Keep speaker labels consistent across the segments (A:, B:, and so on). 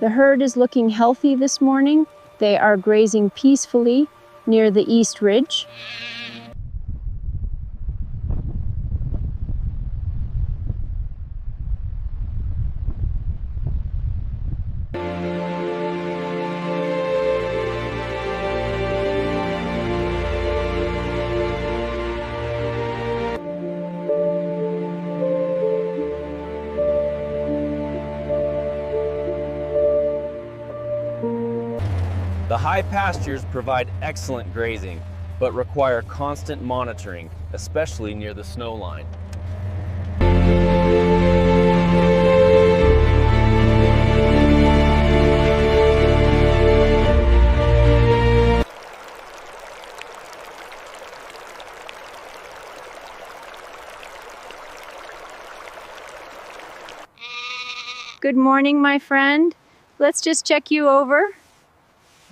A: The herd is looking healthy this morning. They are grazing peacefully near the East Ridge.
B: The high pastures provide excellent grazing, but require constant monitoring, especially near the snow line.
A: Good morning, my friend. Let's just check you over.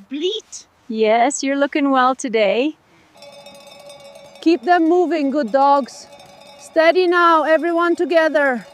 C: Bleat.
A: Yes, you're looking well today.
D: Keep them moving, good dogs. Steady now, everyone together.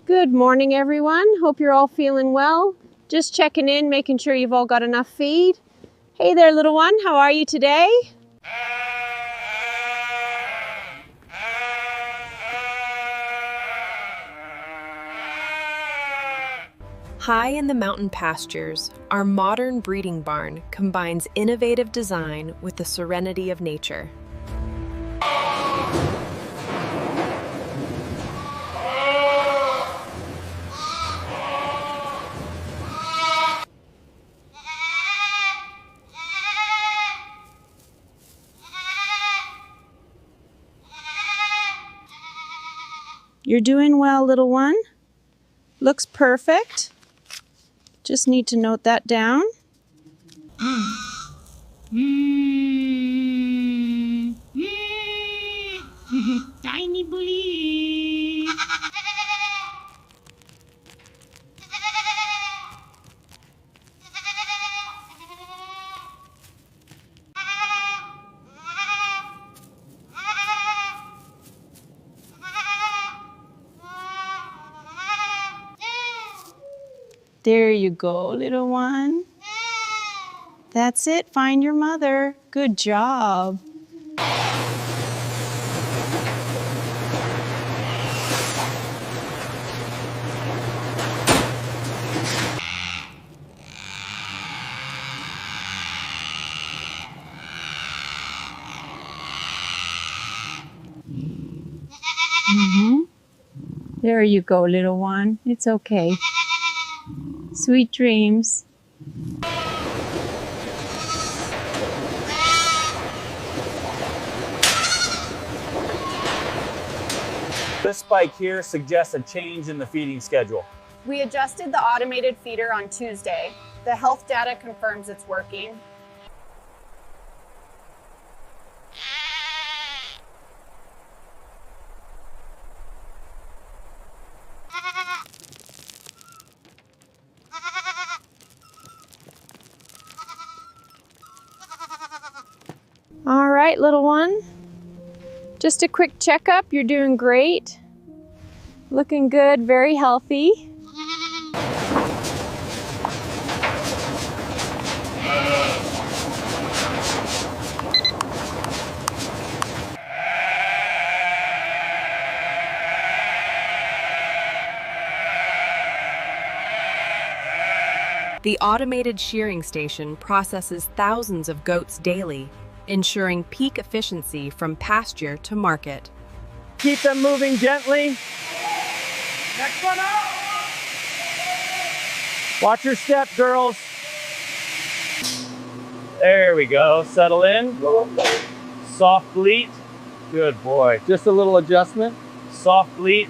A: Good morning, everyone. Hope you're all feeling well. Just checking in, making sure you've all got enough feed. Hey there, little one. How are you today?
E: High in the mountain pastures, our modern breeding barn combines innovative design with the serenity of nature.
A: You're doing well, little one. Looks perfect. Just need to note that down.
C: Tiny bully.
A: There you go, little one. That's it. Find your mother. Good job. There you go, little one. It's okay. Sweet dreams.
B: This spike here suggests a change in the feeding schedule.
F: We adjusted the automated feeder on Tuesday. The health data confirms it's working.
A: All right, little one. Just a quick checkup. You're doing great. Looking good, very healthy.
E: The automated shearing station processes thousands of goats daily, ensuring peak efficiency from pasture to market.
B: Keep them moving gently. Next one up. Watch your step, girls. There we go. Settle in. Soft bleat. Good boy. Just a little adjustment. Soft bleat.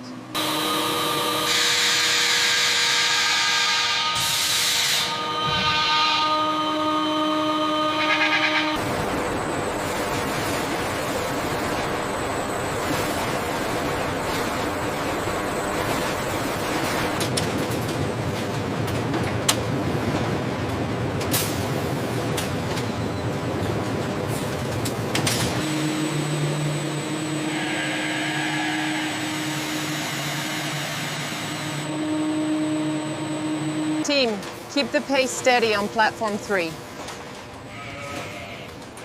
A: Team, keep the pace steady on platform 3.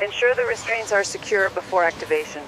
G: Ensure the restraints are secure before activation.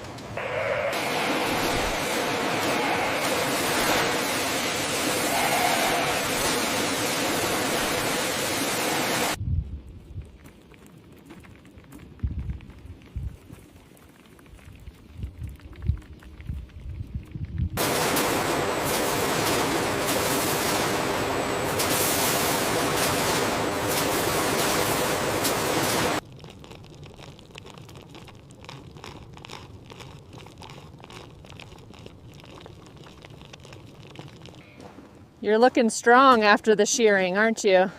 A: You're looking strong after the shearing, aren't you?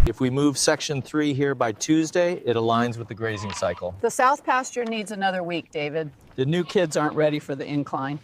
B: If we move section 3 here by Tuesday, it aligns with the grazing cycle.
G: The south pasture needs another week, David. The new kids aren't ready for the incline.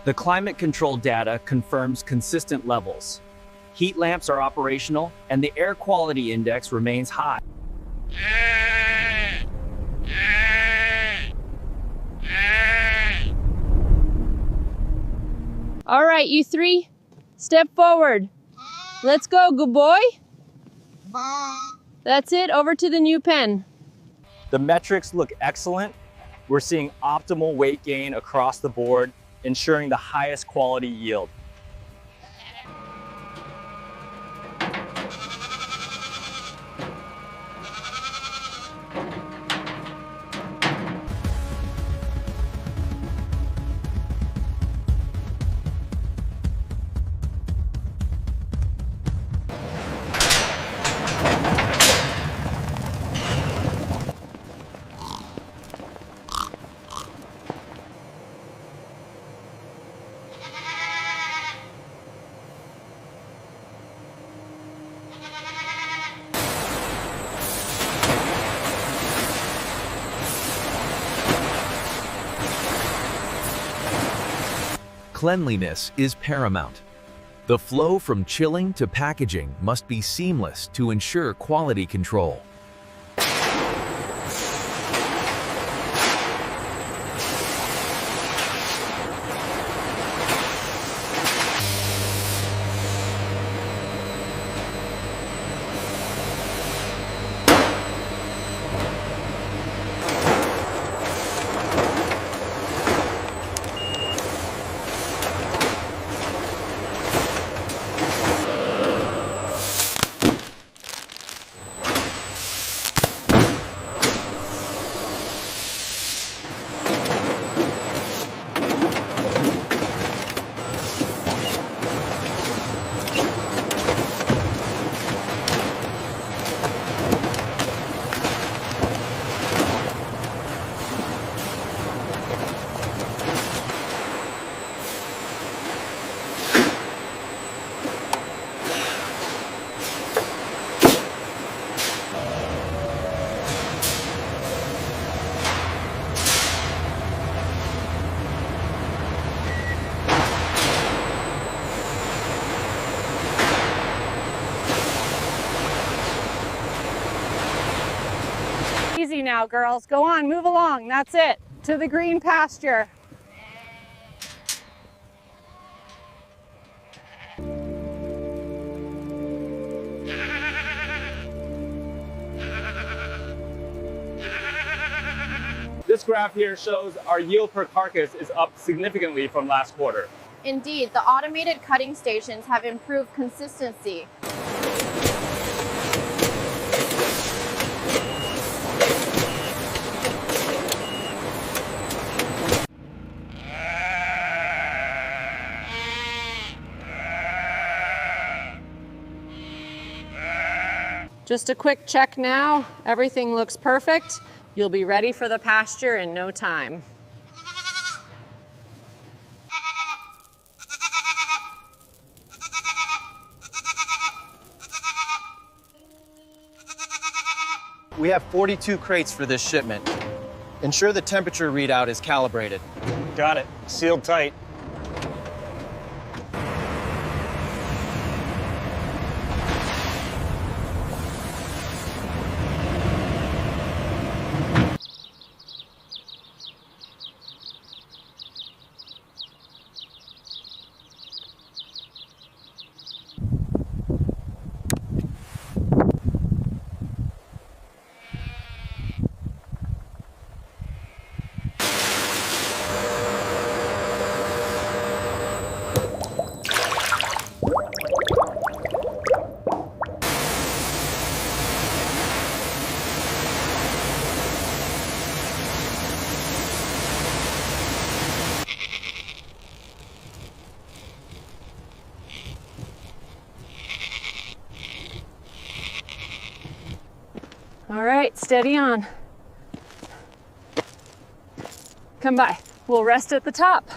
B: The climate control data confirms consistent levels. Heat lamps are operational and the air quality index remains high.
A: All right, you three, step forward. Let's go, good boy. That's it, over to the new pen.
B: The metrics look excellent. We're seeing optimal weight gain across the board, ensuring the highest quality yield.
H: cleanliness is paramount. The flow from chilling to packaging must be seamless to ensure quality control.
F: Easy now, girls. Go on, move along. That's it. To the green pasture.
I: This graph here shows our yield per carcass is up significantly from last quarter.
F: Indeed, the automated cutting stations have improved consistency.
A: Just a quick check now. Everything looks perfect. You'll be ready for the pasture in no time.
J: We have 42 crates for this shipment. Ensure the temperature readout is calibrated.
I: Got it. Sealed tight.
A: All right, steady on. Come by. We'll rest at the top.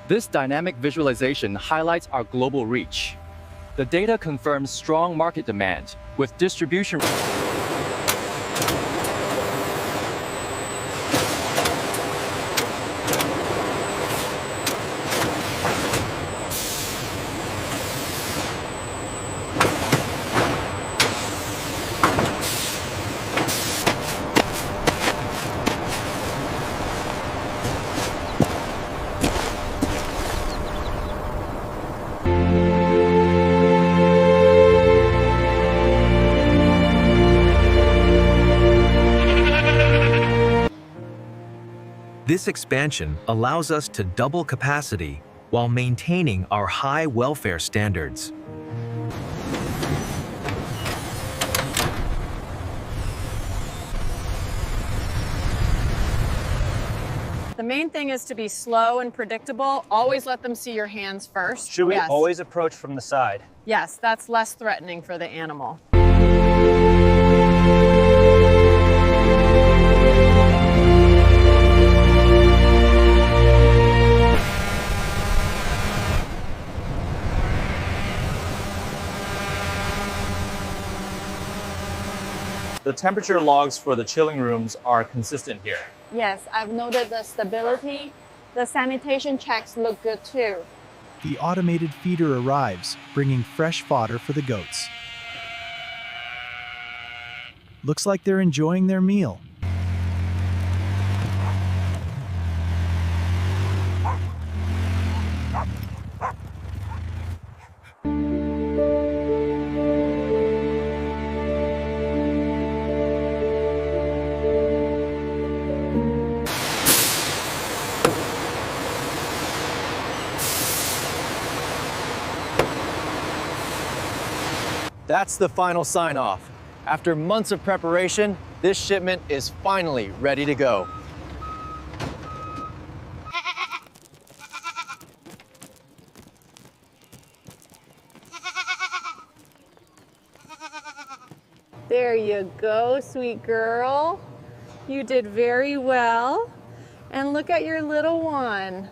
B: This dynamic visualization highlights our global reach. The data confirms strong market demand, with distribution
H: This expansion allows us to double capacity while maintaining our high welfare standards.
F: The main thing is to be slow and predictable. Always let them see your hands first.
J: Should we
F: Yes.
J: always approach from the side?
F: Yes, that's less threatening for the animal.
I: The temperature logs for the chilling rooms are consistent here.
F: Yes, I've noted the stability. The sanitation checks look good too.
K: The automated feeder arrives, bringing fresh fodder for the goats. Looks like they're enjoying their meal.
J: That's the final sign-off. After months of preparation, this shipment is finally ready to go.
F: There you go, sweet girl. You did very well. And look at your little one.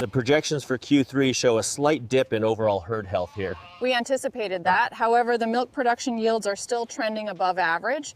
J: The projections for Q3 show a slight dip in overall herd health here.
F: We anticipated that. However, the milk production yields are still trending above average.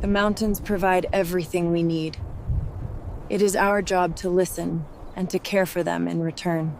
L: The mountains provide everything we need. It is our job to listen and to care for them in return.